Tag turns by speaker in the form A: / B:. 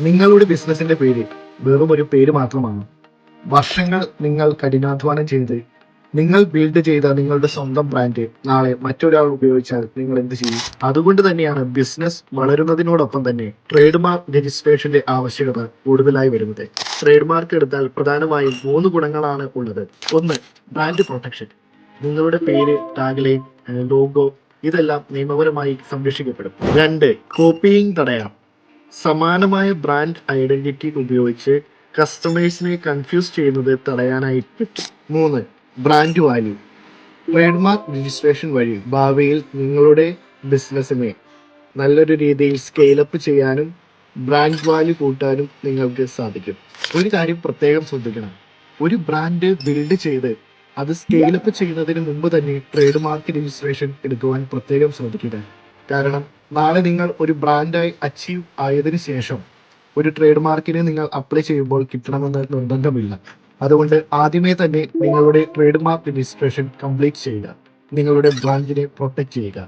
A: നിങ്ങളുടെ ബിസിനസിന്റെ പേര് വെറും ഒരു പേര് മാത്രമാണ്. വർഷങ്ങൾ നിങ്ങൾ കഠിനാധ്വാനം ചെയ്ത് നിങ്ങൾ ബിൽഡ് ചെയ്ത നിങ്ങളുടെ സ്വന്തം ബ്രാൻഡ് നാളെ മറ്റൊരാൾ ഉപയോഗിച്ചാൽ നിങ്ങൾ എന്ത് ചെയ്യും? അതുകൊണ്ട് തന്നെയാണ് ബിസിനസ് വളരുന്നതിനോടൊപ്പം തന്നെ ട്രേഡ് മാർക്ക് രജിസ്ട്രേഷന്റെ ആവശ്യകത കൂടുതലായി വരുന്നത്. ട്രേഡ് മാർക്ക് എടുത്താൽ പ്രധാനമായും 3 ഗുണങ്ങളാണ് ഉള്ളത്. ഒന്ന്, ബ്രാൻഡ് പ്രൊട്ടക്ഷൻ. നിങ്ങളുടെ പേര്, ടാഗ്ലൈൻ, ലോഗോ ഇതെല്ലാം നിയമപരമായി സംരക്ഷിക്കപ്പെടും. 2, കോപ്പിയിങ് തടയാം. സമാനമായ ബ്രാൻഡ് ഐഡന്റിറ്റി ഉപയോഗിച്ച് കസ്റ്റമേഴ്സിനെ കൺഫ്യൂസ് ചെയ്യുന്നത് തടയാനായി പറ്റും. 3, brand value. Trade mark registration വഴി ഭാവിയിൽ നിങ്ങളുടെ ബിസിനസ്സിനെ നല്ലൊരു രീതിയിൽ സ്കെയിലപ്പ് ചെയ്യാനും ബ്രാൻഡ് വാല്യൂ കൂട്ടാനും നിങ്ങൾക്ക് സാധിക്കും. ഒരു കാര്യം പ്രത്യേകം ശ്രദ്ധിക്കണം. ഒരു ബ്രാൻഡ് ബിൽഡ് ചെയ്ത് അത് സ്കെയിലപ്പ് ചെയ്യുന്നതിന് മുമ്പ് തന്നെ ട്രേഡ് മാർക്ക് രജിസ്ട്രേഷൻ എടുക്കുവാൻ പ്രത്യേകം ശ്രദ്ധിക്കുക. കാരണം നാളെ നിങ്ങൾ ഒരു ബ്രാൻഡായി അച്ചീവ് ആയതിനു ശേഷം ഒരു ട്രേഡ് മാർക്കിന് നിങ്ങൾ അപ്ലൈ ചെയ്യുമ്പോൾ കിട്ടണമെന്ന് നിർബന്ധമില്ല. അതുകൊണ്ട് ആദ്യമേ തന്നെ നിങ്ങളുടെ ട്രേഡ് മാർക്ക് രജിസ്ട്രേഷൻ കംപ്ലീറ്റ് ചെയ്യുക. നിങ്ങളുടെ ബ്രാൻഡിനെ പ്രൊട്ടക്ട് ചെയ്യുക.